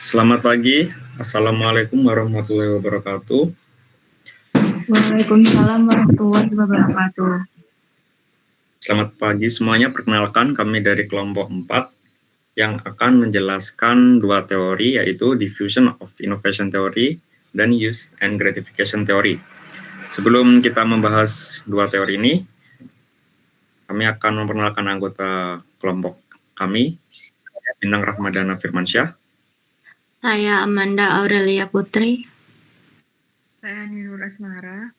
Selamat pagi, Assalamualaikum warahmatullahi wabarakatuh. Waalaikumsalam warahmatullahi wabarakatuh. Selamat pagi semuanya, perkenalkan kami dari kelompok 4 yang akan menjelaskan dua teori, yaitu Diffusion of Innovation Theory dan Use and Gratification Theory. Sebelum kita membahas dua teori ini, kami akan memperkenalkan anggota kelompok kami, Bintang Rahmadana Firmansyah. Saya Amanda Aurelia Putri. Saya Ninur Asmara.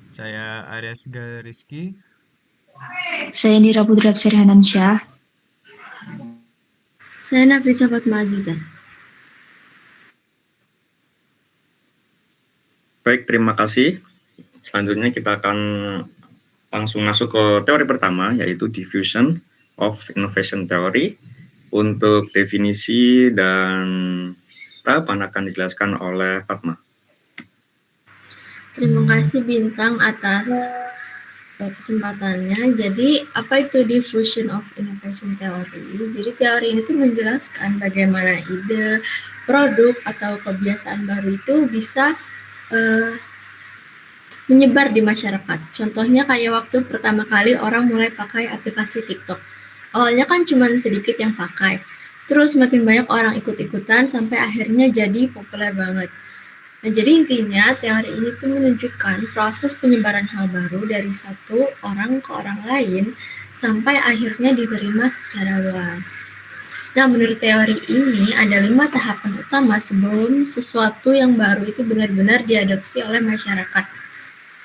Saya Aries Rizky. Saya Indira Putri Absari Hanansyah. Saya Nafisa Fatma Aziza. Baik, terima kasih. Selanjutnya kita akan langsung masuk ke teori pertama, yaitu Diffusion of Innovation Theory. Untuk definisi dan tahapan akan dijelaskan oleh Fatma. Terima kasih Bintang atas kesempatannya. Jadi, apa itu Diffusion of Innovation Theory? Jadi, teori ini tuh menjelaskan bagaimana ide, produk, atau kebiasaan baru itu bisa menyebar di masyarakat. Contohnya kayak waktu pertama kali orang mulai pakai aplikasi TikTok. Awalnya kan cuma sedikit yang pakai. Terus makin banyak orang ikut-ikutan sampai akhirnya jadi populer banget. Nah, jadi intinya teori ini tuh menunjukkan proses penyebaran hal baru dari satu orang ke orang lain sampai akhirnya diterima secara luas. Nah, menurut teori ini ada 5 tahapan utama sebelum sesuatu yang baru itu benar-benar diadopsi oleh masyarakat.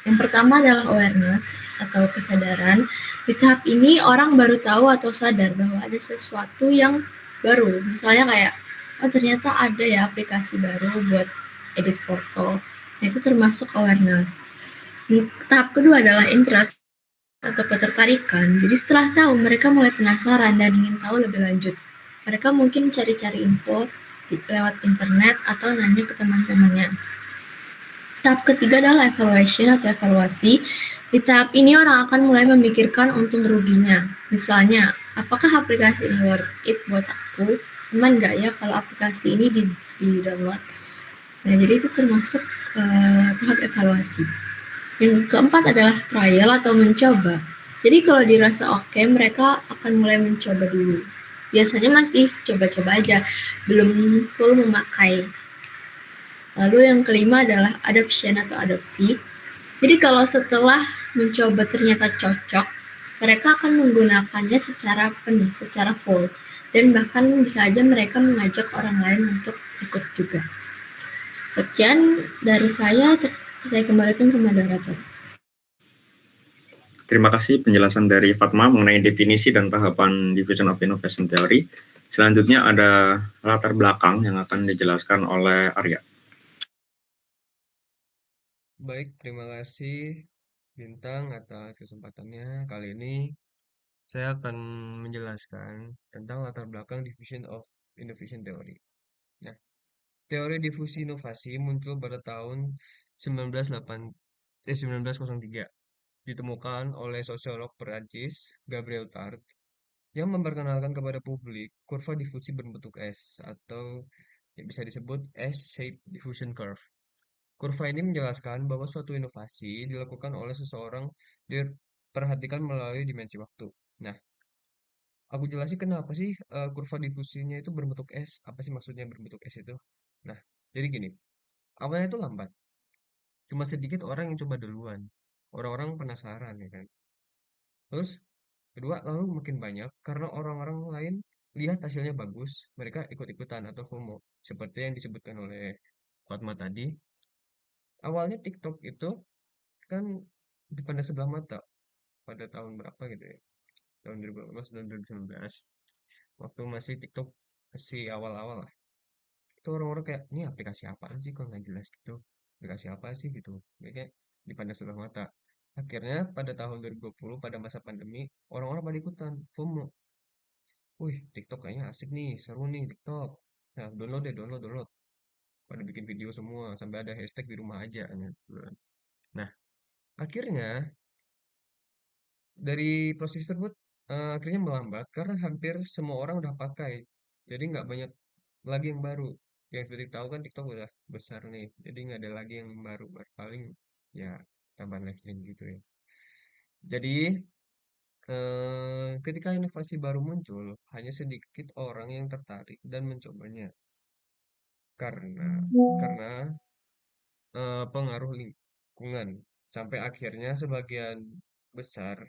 Yang pertama adalah awareness atau kesadaran. Di tahap ini orang baru tahu atau sadar bahwa ada sesuatu yang baru. Misalnya kayak, oh ternyata ada ya aplikasi baru buat edit foto. Nah, itu termasuk awareness. Tahap kedua adalah interest atau ketertarikan. Jadi setelah tahu, mereka mulai penasaran dan ingin tahu lebih lanjut. Mereka mungkin cari-cari info lewat internet atau nanya ke teman-temannya. Tahap ketiga adalah evaluation atau evaluasi. Di tahap ini orang akan mulai memikirkan untung ruginya. Misalnya, apakah aplikasi ini worth it buat aku? Aman nggak ya kalau aplikasi ini di-download? Nah, jadi itu termasuk tahap evaluasi. Yang keempat adalah trial atau mencoba. Jadi kalau dirasa oke, mereka akan mulai mencoba dulu. Biasanya masih coba-coba aja, belum full memakai. Lalu yang kelima adalah adoption atau adopsi. Jadi kalau setelah mencoba ternyata cocok, mereka akan menggunakannya secara penuh, secara full. Dan bahkan bisa aja mereka mengajak orang lain untuk ikut juga. Sekian dari saya kembalikan ke moderator. Terima kasih penjelasan dari Fatma mengenai definisi dan tahapan Diffusion of Innovation Theory. Selanjutnya ada latar belakang yang akan dijelaskan oleh Arya. Baik, terima kasih Bintang atas kesempatannya. Kali ini saya akan menjelaskan tentang latar belakang Diffusion of Innovation Theory. Nah, teori difusi inovasi muncul pada tahun 1903. Ditemukan oleh sosiolog Perancis Gabriel Tart yang memperkenalkan kepada publik kurva difusi berbentuk S atau yang bisa disebut S-shaped diffusion curve. Kurva ini menjelaskan bahwa suatu inovasi dilakukan oleh seseorang diperhatikan melalui dimensi waktu. Nah, aku jelasin kenapa sih kurva difusinya itu berbentuk S. Apa sih maksudnya berbentuk S itu? Nah, jadi gini, awalnya itu lambat. Cuma sedikit orang yang coba duluan. Orang-orang penasaran ya kan. Terus kedua, lalu makin banyak karena orang-orang lain lihat hasilnya bagus, mereka ikut-ikutan atau FOMO. Seperti yang disebutkan oleh Fatma tadi, awalnya TikTok itu kan dipandang sebelah mata pada tahun berapa gitu ya, tahun 2018 dan 2019, waktu masih TikTok masih awal-awal lah. Itu orang-orang kayak, ini aplikasi apaan sih kok nggak jelas gitu, aplikasi apa sih gitu, mereka dipandang sebelah mata. Akhirnya pada tahun 2020 pada masa pandemi orang-orang pada ikutan FOMO. wih TikTok kayaknya asik nih, seru nih TikTok. Nah, download. Pada bikin video semua, sampai ada hashtag di rumah aja. Nah, akhirnya dari proses tersebut akhirnya melambat karena hampir semua orang udah pakai. Jadi nggak banyak lagi yang baru. Yang seperti tahu kan TikTok udah besar nih, jadi nggak ada lagi yang baru. Paling ya tambahan live stream gitu ya. Jadi ketika inovasi baru muncul, hanya sedikit orang yang tertarik dan mencobanya karena pengaruh lingkungan. Sampai akhirnya sebagian besar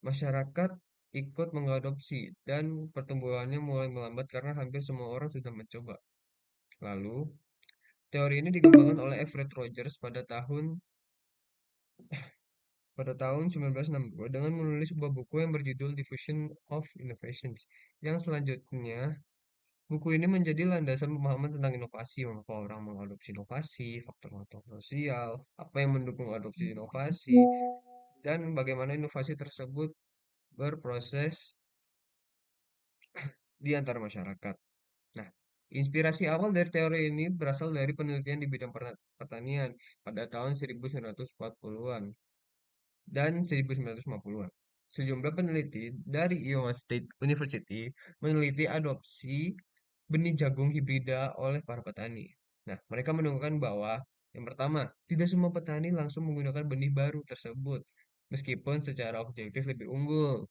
masyarakat ikut mengadopsi dan pertumbuhannya mulai melambat karena hampir semua orang sudah mencoba. Lalu, teori ini dikembangkan oleh Everett Rogers pada tahun 1962 dengan menulis sebuah buku yang berjudul Diffusion of Innovations. Yang selanjutnya, buku ini menjadi landasan pemahaman tentang inovasi, mengapa orang mengadopsi inovasi, faktor-faktor sosial, apa yang mendukung adopsi inovasi, dan bagaimana inovasi tersebut berproses di antara masyarakat. Nah, inspirasi awal dari teori ini berasal dari penelitian di bidang pertanian pada tahun 1940-an dan 1950-an. Sejumlah peneliti dari Iowa State University meneliti adopsi benih jagung hibrida oleh para petani. Nah, mereka menemukan bahwa yang pertama, tidak semua petani langsung menggunakan benih baru tersebut, meskipun secara objektif lebih unggul.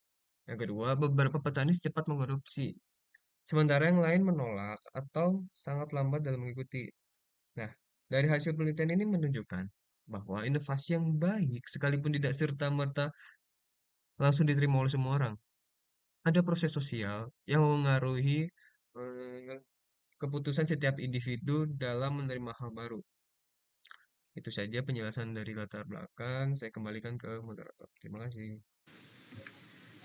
Yang kedua, beberapa petani cepat mengadopsi, sementara yang lain menolak atau sangat lambat dalam mengikuti. Nah, dari hasil penelitian ini menunjukkan bahwa inovasi yang baik sekalipun tidak serta-merta langsung diterima oleh semua orang. Ada proses sosial yang mengaruhi eh, keputusan setiap individu dalam menerima hal baru. Itu saja penjelasan dari latar belakang. Saya kembalikan ke moderator. Terima kasih.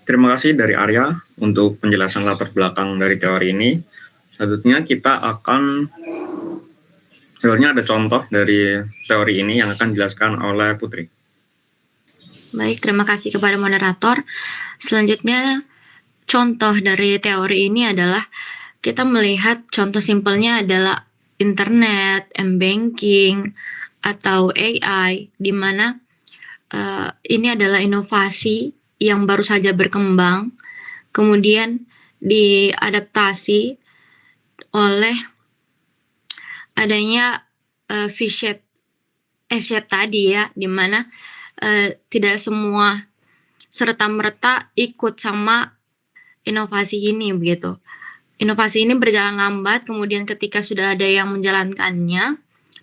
Terima kasih dari Arya untuk penjelasan latar belakang dari teori ini. Selanjutnya kita akan sebenarnya ada contoh dari teori ini yang akan dijelaskan oleh Putri. Baik, terima kasih kepada moderator. Selanjutnya, contoh dari teori ini adalah kita melihat contoh simpelnya adalah internet, m-banking, atau AI, di mana ini adalah inovasi yang baru saja berkembang, kemudian diadaptasi oleh adanya V-shape, S-shape tadi ya, di mana tidak semua serta-merta ikut sama inovasi ini begitu. Inovasi ini berjalan lambat, kemudian ketika sudah ada yang menjalankannya,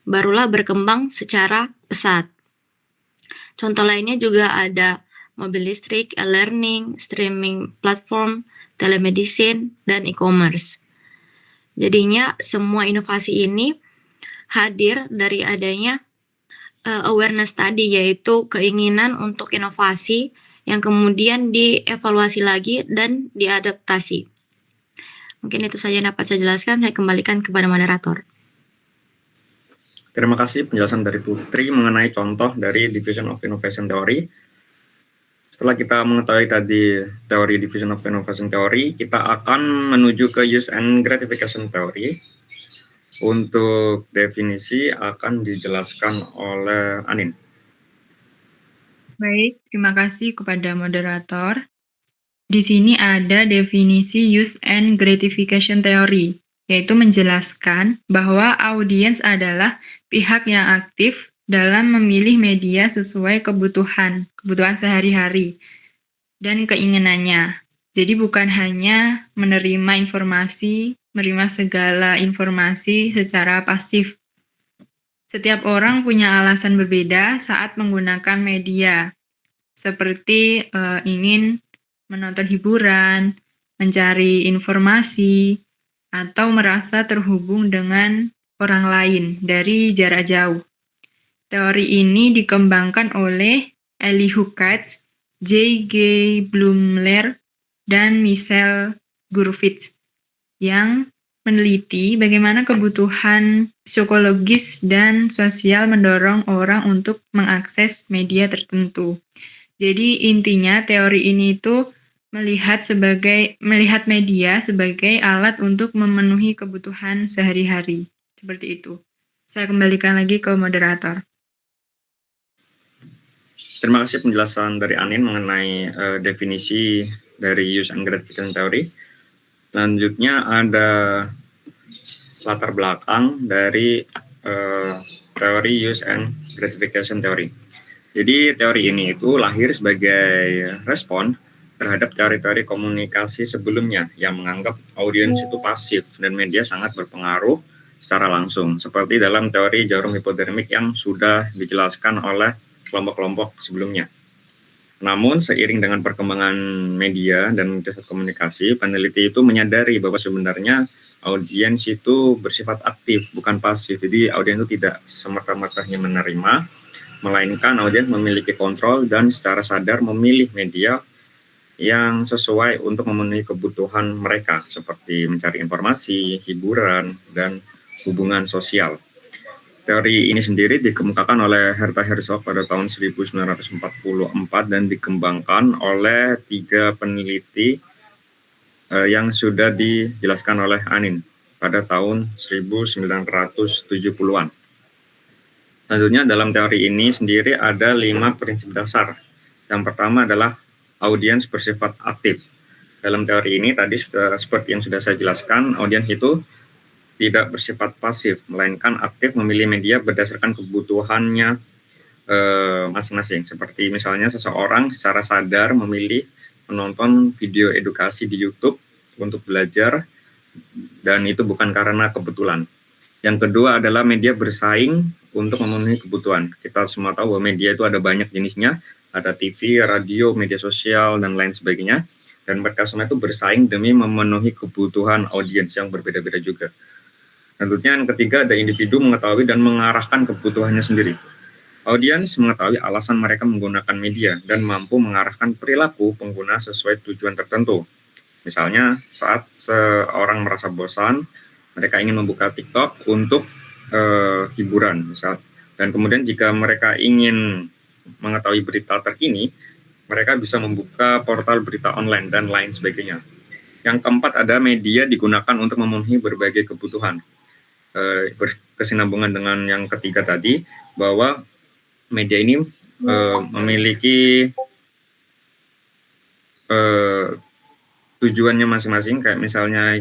barulah berkembang secara pesat. Contoh lainnya juga ada mobil listrik, e-learning, streaming platform, telemedicine, dan e-commerce. Jadinya semua inovasi ini hadir dari adanya awareness tadi, yaitu keinginan untuk inovasi yang kemudian dievaluasi lagi dan diadaptasi. Mungkin itu saja yang dapat saya jelaskan. Saya kembalikan kepada moderator. Terima kasih penjelasan dari Putri mengenai contoh dari Diffusion of Innovation Theory. Setelah kita mengetahui tadi teori Diffusion of Innovation Theory, kita akan menuju ke Use and Gratification Theory. Untuk definisi akan dijelaskan oleh Anin. Baik, terima kasih kepada moderator. Di sini ada definisi Use and Gratification Theory, yaitu menjelaskan bahwa audiens adalah pihak yang aktif dalam memilih media sesuai kebutuhan sehari-hari dan keinginannya. Jadi bukan hanya menerima segala informasi secara pasif. Setiap orang punya alasan berbeda saat menggunakan media, seperti ingin menonton hiburan, mencari informasi, atau merasa terhubung dengan orang lain dari jarak jauh. Teori ini dikembangkan oleh Elihu Katz, J.G. Blumler, dan Michel Gurvitz yang meneliti bagaimana kebutuhan psikologis dan sosial mendorong orang untuk mengakses media tertentu. Jadi intinya teori ini itu melihat media sebagai alat untuk memenuhi kebutuhan sehari-hari. Seperti itu. Saya kembalikan lagi ke moderator. Terima kasih penjelasan dari Anin mengenai definisi dari use and gratification theory. Selanjutnya ada latar belakang dari teori use and gratification theory. Jadi teori ini itu lahir sebagai respon terhadap teori-teori komunikasi sebelumnya yang menganggap audiens itu pasif dan media sangat berpengaruh secara langsung, seperti dalam teori jarum hipodermik yang sudah dijelaskan oleh kelompok-kelompok sebelumnya. Namun seiring dengan perkembangan media dan metode komunikasi, peneliti itu menyadari bahwa sebenarnya audiens itu bersifat aktif, bukan pasif. Jadi audiens itu tidak semerta-merta hanya menerima, melainkan audiens memiliki kontrol dan secara sadar memilih media yang sesuai untuk memenuhi kebutuhan mereka, seperti mencari informasi, hiburan, dan hubungan sosial. Teori ini sendiri dikemukakan oleh Herta Herzog pada tahun 1944 dan dikembangkan oleh 3 peneliti yang sudah dijelaskan oleh Anin pada tahun 1970-an. Selanjutnya dalam teori ini sendiri ada 5 prinsip dasar. Yang pertama adalah audiens bersifat aktif. Dalam teori ini tadi seperti yang sudah saya jelaskan, audiens itu tidak bersifat pasif, melainkan aktif memilih media berdasarkan kebutuhannya masing-masing. Seperti misalnya seseorang secara sadar memilih menonton video edukasi di YouTube untuk belajar, dan itu bukan karena kebetulan. Yang kedua adalah media bersaing untuk memenuhi kebutuhan. Kita semua tahu bahwa media itu ada banyak jenisnya, ada TV, radio, media sosial, dan lain sebagainya. Dan mereka semua itu bersaing demi memenuhi kebutuhan audiens yang berbeda-beda juga. Tentunya yang ketiga ada individu mengetahui dan mengarahkan kebutuhannya sendiri. Audiens mengetahui alasan mereka menggunakan media dan mampu mengarahkan perilaku pengguna sesuai tujuan tertentu. Misalnya saat seorang merasa bosan, mereka ingin membuka TikTok untuk hiburan, misal. Dan kemudian jika mereka ingin mengetahui berita terkini, mereka bisa membuka portal berita online dan lain sebagainya. Yang keempat ada media digunakan untuk memenuhi berbagai kebutuhan. Berkesinambungan dengan yang ketiga tadi, bahwa media ini memiliki tujuannya masing-masing, kayak misalnya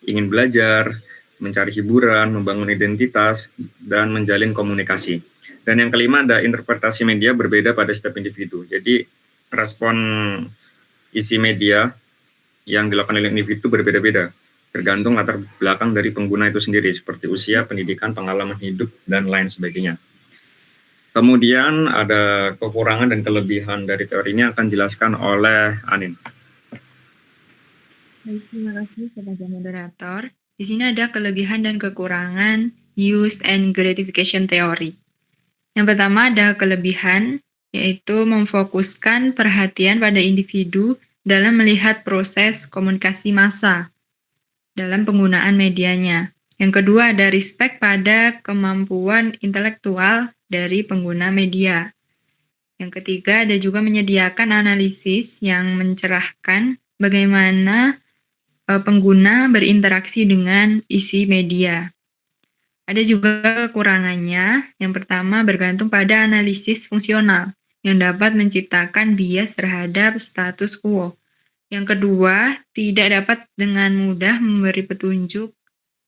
ingin belajar, mencari hiburan, membangun identitas, dan menjalin komunikasi. Dan yang kelima ada interpretasi media berbeda pada setiap individu. Jadi respon isi media yang dilakukan oleh individu berbeda-beda, tergantung latar belakang dari pengguna itu sendiri, seperti usia, pendidikan, pengalaman hidup, dan lain sebagainya. Kemudian ada kekurangan dan kelebihan dari teori ini akan dijelaskan oleh Anin. Baik, terima kasih kepada moderator. Di sini ada kelebihan dan kekurangan use and gratification theory. Yang pertama ada kelebihan, yaitu memfokuskan perhatian pada individu dalam melihat proses komunikasi massa dalam penggunaan medianya. Yang kedua ada respect pada kemampuan intelektual dari pengguna media. Yang ketiga ada juga menyediakan analisis yang mencerahkan bagaimana pengguna berinteraksi dengan isi media. Ada juga kekurangannya. Yang pertama bergantung pada analisis fungsional yang dapat menciptakan bias terhadap status quo. Yang kedua, tidak dapat dengan mudah memberi petunjuk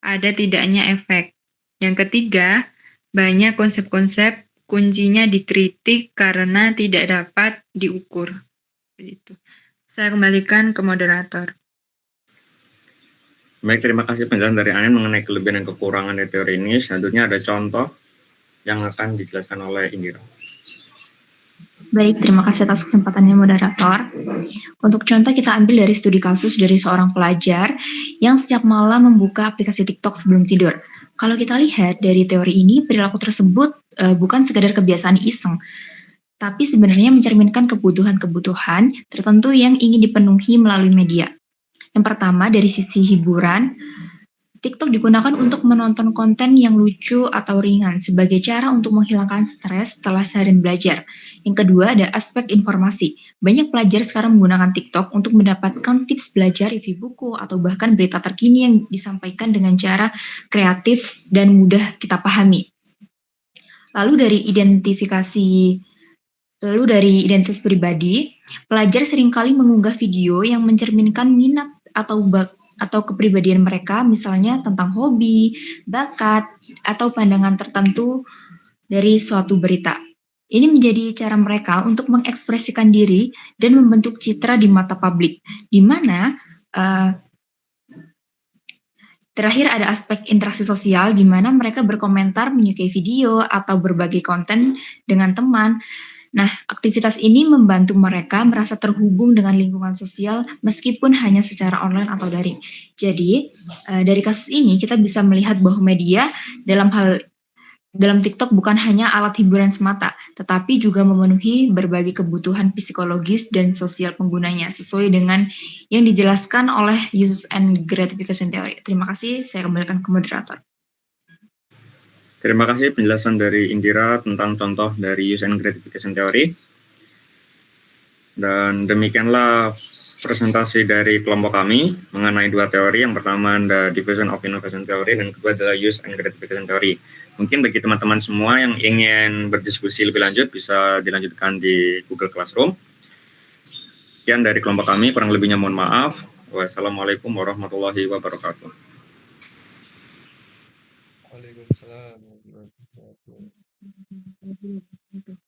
ada tidaknya efek. Yang ketiga, banyak konsep-konsep kuncinya dikritik karena tidak dapat diukur. Begitu. Saya kembalikan ke moderator. Baik, terima kasih penjelasan dari Anin mengenai kelebihan dan kekurangan dari teori ini. Selanjutnya ada contoh yang akan dijelaskan oleh Indira. Baik, terima kasih atas kesempatannya moderator. Untuk contoh kita ambil dari studi kasus dari seorang pelajar yang setiap malam membuka aplikasi TikTok sebelum tidur. Kalau kita lihat dari teori ini, perilaku tersebut bukan sekadar kebiasaan iseng, tapi sebenarnya mencerminkan kebutuhan-kebutuhan tertentu yang ingin dipenuhi melalui media. Yang pertama dari sisi hiburan, TikTok digunakan untuk menonton konten yang lucu atau ringan sebagai cara untuk menghilangkan stres setelah seharian belajar. Yang kedua ada aspek informasi. Banyak pelajar sekarang menggunakan TikTok untuk mendapatkan tips belajar, review buku, atau bahkan berita terkini yang disampaikan dengan cara kreatif dan mudah kita pahami. Lalu dari identitas pribadi, pelajar seringkali mengunggah video yang mencerminkan minat atau kepribadian mereka, misalnya tentang hobi, bakat, atau pandangan tertentu dari suatu berita. Ini menjadi cara mereka untuk mengekspresikan diri dan membentuk citra di mata publik, di mana terakhir ada aspek interaksi sosial, di mana mereka berkomentar, menyukai video, atau berbagi konten dengan teman. Nah, aktivitas ini membantu mereka merasa terhubung dengan lingkungan sosial meskipun hanya secara online atau daring. Jadi, dari kasus ini kita bisa melihat bahwa media dalam TikTok bukan hanya alat hiburan semata, tetapi juga memenuhi berbagai kebutuhan psikologis dan sosial penggunanya sesuai dengan yang dijelaskan oleh use and gratification theory. Terima kasih, saya kembalikan ke moderator. Terima kasih penjelasan dari Indira tentang contoh dari use and gratification theory. Dan demikianlah presentasi dari kelompok kami mengenai dua teori. Yang pertama ada diffusion of innovation theory dan kedua adalah use and gratification theory. Mungkin bagi teman-teman semua yang ingin berdiskusi lebih lanjut bisa dilanjutkan di Google Classroom. Sekian dari kelompok kami, kurang lebihnya mohon maaf. Wassalamualaikum warahmatullahi wabarakatuh. Waalaikumsalam warahmatullahi wabarakatuh.